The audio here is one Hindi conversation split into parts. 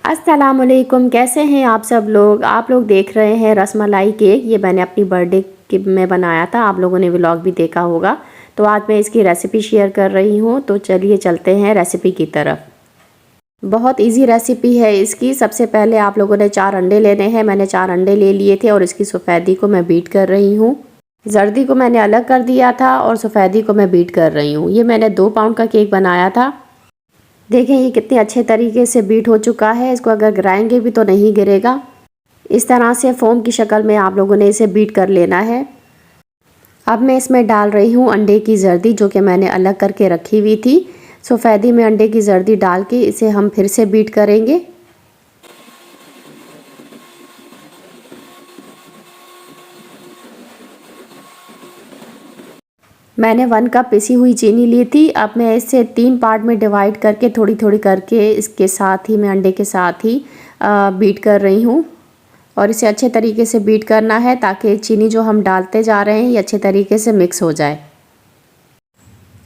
अस्सलामुअलैकुम, कैसे हैं आप लोग देख रहे हैं रसमलाई केक। ये मैंने अपनी बर्थडे के में बनाया था, आप लोगों ने व्लॉग भी देखा होगा। तो आज मैं इसकी रेसिपी शेयर कर रही हूँ। तो चलिए चलते हैं रेसिपी की तरफ। बहुत इजी रेसिपी है इसकी। सबसे पहले आप लोगों ने 4 अंडे लेने हैं। मैंने 4 अंडे ले लिए थे और इसकी सफ़ेदी को मैं बीट कर रही हूँ। जर्दी को मैंने अलग कर दिया था और सफ़ेदी को मैं बीट कर रही हूँ। ये मैंने 2 पाउंड का केक बनाया था। देखें ये कितने अच्छे तरीके से बीट हो चुका है। इसको अगर गिराएंगे भी तो नहीं गिरेगा। इस तरह से फोम की शक्ल में आप लोगों ने इसे बीट कर लेना है। अब मैं इसमें डाल रही हूँ अंडे की जर्दी, जो कि मैंने अलग करके रखी हुई थी। सफ़ेदी में अंडे की जर्दी डाल के इसे हम फिर से बीट करेंगे। मैंने 1 कप पिसी हुई चीनी ली थी। अब मैं इसे 3 पार्ट में डिवाइड करके थोड़ी थोड़ी करके इसके साथ ही मैं अंडे के साथ ही बीट कर रही हूँ। और इसे अच्छे तरीके से बीट करना है ताकि चीनी जो हम डालते जा रहे हैं ये अच्छे तरीके से मिक्स हो जाए।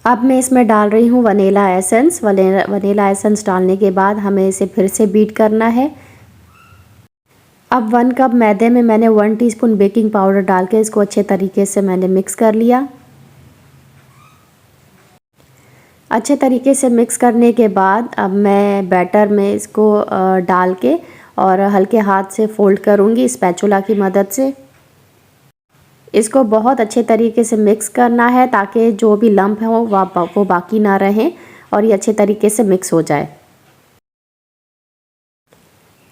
अब मैं इसमें डाल रही हूँ वनीला एसेंस। वनीला एसेंस डालने के बाद हमें इसे फिर से बीट करना है। अब 1 कप मैदे में मैंने 1 टीस्पून बेकिंग पाउडर डाल के इसको अच्छे तरीके से मैंने मिक्स कर लिया। अच्छे तरीके से मिक्स करने के बाद अब मैं बैटर में इसको डाल के और हल्के हाथ से फोल्ड करूँगी स्पैचुला की मदद से। इसको बहुत अच्छे तरीके से मिक्स करना है ताकि जो भी लम्प है वो बाकी ना रहें और ये अच्छे तरीके से मिक्स हो जाए।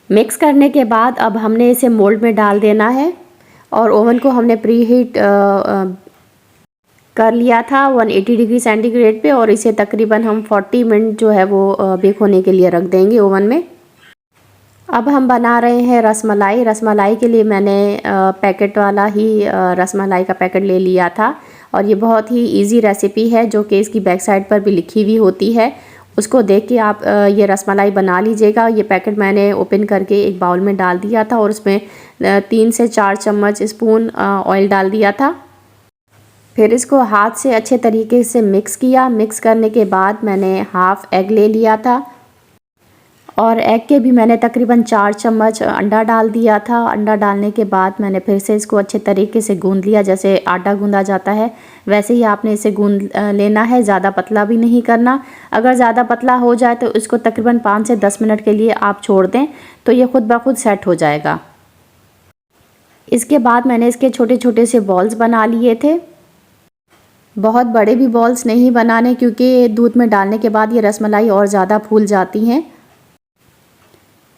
मिक्स करने के बाद अब हमने इसे मोल्ड में डाल देना है और ओवन को हमने प्री हीट कर लिया था 180 डिग्री सेंटीग्रेड पे और इसे तकरीबन हम 40 मिनट जो है वो बेक होने के लिए रख देंगे ओवन में। अब हम बना रहे हैं रसमलाई। रसमलाई के लिए मैंने पैकेट वाला ही रसमलाई का पैकेट ले लिया था और ये बहुत ही इजी रेसिपी है जो कि इसकी बैक साइड पर भी लिखी हुई होती है। उसको देख के आप ये रसमलाई बना लीजिएगा। ये पैकेट मैंने ओपन करके एक बाउल में डाल दिया था और उसमें 3 से 4 चम्मच स्पून ऑयल डाल दिया था। फिर इसको हाथ से अच्छे तरीके से मिक्स किया। मिक्स करने के बाद मैंने हाफ़ एग ले लिया था और एग के भी मैंने तकरीबन 4 चम्मच अंडा डाल दिया था। अंडा डालने के बाद मैंने फिर से इसको अच्छे तरीके से गूंद लिया। जैसे आटा गूंदा जाता है वैसे ही आपने इसे गूंद लेना है, ज़्यादा पतला भी नहीं करना। अगर ज़्यादा पतला हो जाए तो इसको तकरीबन 5 से 10 मिनट के लिए आप छोड़ दें तो ये खुद ब खुद सेट हो जाएगा। इसके बाद मैंने इसके छोटे छोटे से बॉल्स बना लिए थे। बहुत बड़े भी बॉल्स नहीं बनाने क्योंकि दूध में डालने के बाद ये रसमलाई और ज़्यादा फूल जाती हैं।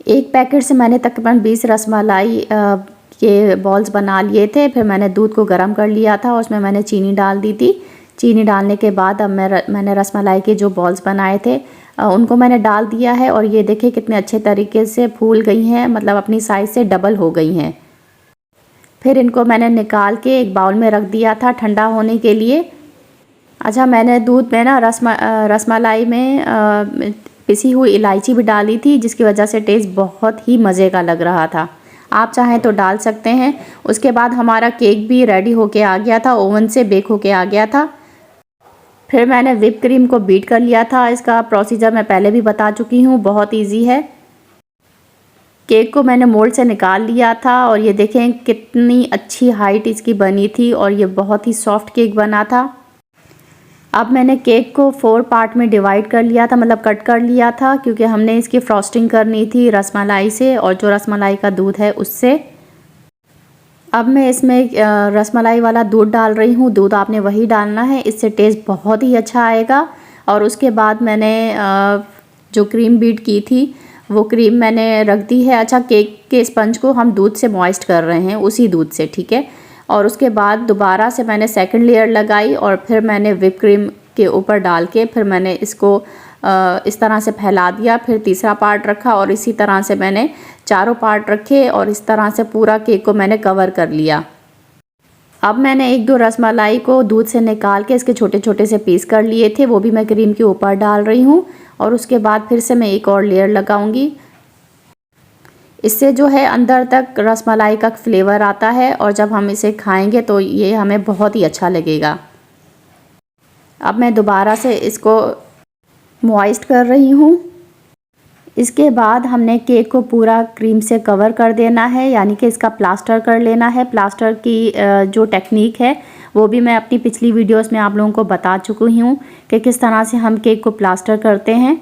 एक पैकेट से मैंने तकरीबन 20 रसमलाई के बॉल्स बना लिए थे। फिर मैंने दूध को गर्म कर लिया था और उसमें मैंने चीनी डाल दी थी। चीनी डालने के बाद अब मैंने रसमलाई के जो बॉल्स बनाए थे उनको मैंने डाल दिया है और ये देखिए कितने अच्छे तरीके से फूल गई हैं, मतलब अपनी साइज़ से डबल हो गई हैं। फिर इनको मैंने निकाल के एक बाउल में रख दिया था ठंडा होने के लिए। अच्छा, मैंने दूध में ना रसमलाई में पिसी हुई इलायची भी डाली थी जिसकी वजह से टेस्ट बहुत ही मज़े का लग रहा था। आप चाहें तो डाल सकते हैं। उसके बाद हमारा केक भी रेडी होके आ गया था, ओवन से बेक होके आ गया था। फिर मैंने व्हिप क्रीम को बीट कर लिया था। इसका प्रोसीजर मैं पहले भी बता चुकी हूँ, बहुत ईजी है। केक को मैंने मोल्ड से निकाल लिया था और ये देखें कितनी अच्छी हाइट इसकी बनी थी और ये बहुत ही सॉफ्ट केक बना था। अब मैंने केक को 4 पार्ट में डिवाइड कर लिया था, मतलब कट कर लिया था क्योंकि हमने इसकी फ्रॉस्टिंग करनी थी रसमलाई से और जो रसमलाई का दूध है उससे। अब मैं इसमें रसमलाई वाला दूध डाल रही हूँ। दूध आपने वही डालना है, इससे टेस्ट बहुत ही अच्छा आएगा। और उसके बाद मैंने जो क्रीम बीट की थी वो क्रीम मैंने रख दी है। अच्छा, केक के स्पंज को हम दूध से मॉइस्ट कर रहे हैं, उसी दूध से, ठीक है। और उसके बाद दोबारा से मैंने सेकंड लेयर लगाई और फिर मैंने व्हिप क्रीम के ऊपर डाल के फिर मैंने इसको इस तरह से फैला दिया। फिर तीसरा पार्ट रखा और इसी तरह से मैंने चारों पार्ट रखे और इस तरह से पूरा केक को मैंने कवर कर लिया। अब मैंने 1-2 रसमलाई को दूध से निकाल के इसके छोटे छोटे से पीस कर लिए थे, वो भी मैं क्रीम के ऊपर डाल रही हूँ। और उसके बाद फिर से मैं एक और लेयर लगाऊंगी। इससे जो है अंदर तक रसमलाई का फ्लेवर आता है और जब हम इसे खाएंगे तो ये हमें बहुत ही अच्छा लगेगा। अब मैं दोबारा से इसको मॉइस्ट कर रही हूँ। इसके बाद हमने केक को पूरा क्रीम से कवर कर देना है, यानी कि इसका प्लास्टर कर लेना है। प्लास्टर की जो टेक्निक है वो भी मैं अपनी पिछली वीडियोस में आप लोगों को बता चुकी हूँ कि किस तरह से हम केक को प्लास्टर करते हैं।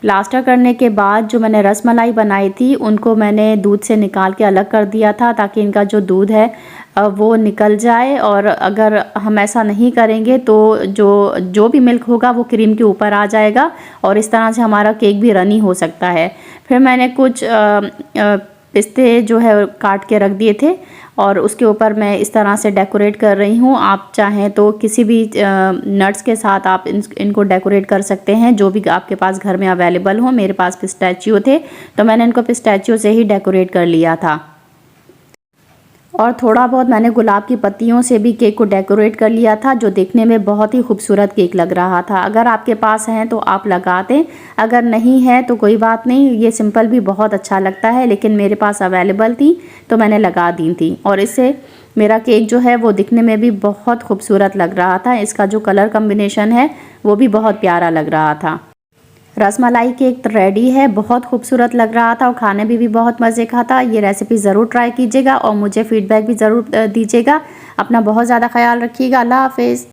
प्लास्टर करने के बाद जो मैंने रसमलाई बनाई थी उनको मैंने दूध से निकाल के अलग कर दिया था, ताकि इनका जो दूध है वो निकल जाए। और अगर हम ऐसा नहीं करेंगे तो जो भी मिल्क होगा वो क्रीम के ऊपर आ जाएगा और इस तरह से हमारा केक भी रनी हो सकता है। फिर मैंने कुछ पिस्ते जो है काट के रख दिए थे और उसके ऊपर मैं इस तरह से डेकोरेट कर रही हूँ। आप चाहें तो किसी भी नट्स के साथ आप इनको डेकोरेट कर सकते हैं, जो भी आपके पास घर में अवेलेबल हो। मेरे पास पिस्ताचियो थे तो मैंने इनको पिस्ताचियो से ही डेकोरेट कर लिया था। और थोड़ा बहुत मैंने गुलाब की पत्तियों से भी केक को डेकोरेट कर लिया था, जो देखने में बहुत ही खूबसूरत केक लग रहा था। अगर आपके पास हैं तो आप लगा दें, अगर नहीं है तो कोई बात नहीं, ये सिंपल भी बहुत अच्छा लगता है। लेकिन मेरे पास अवेलेबल थी तो मैंने लगा दी थी और इससे मेरा केक जो है वो दिखने में भी बहुत खूबसूरत लग रहा था। इसका जो कलर कम्बिनेशन है वो भी बहुत प्यारा लग रहा था। रसमलाई केक रेडी है, बहुत खूबसूरत लग रहा था और खाने में भी बहुत मज़े का था। ये रेसिपी ज़रूर ट्राई कीजिएगा और मुझे फीडबैक भी ज़रूर दीजिएगा। अपना बहुत ज़्यादा ख्याल रखिएगा। अल्लाह हाफ़िज़।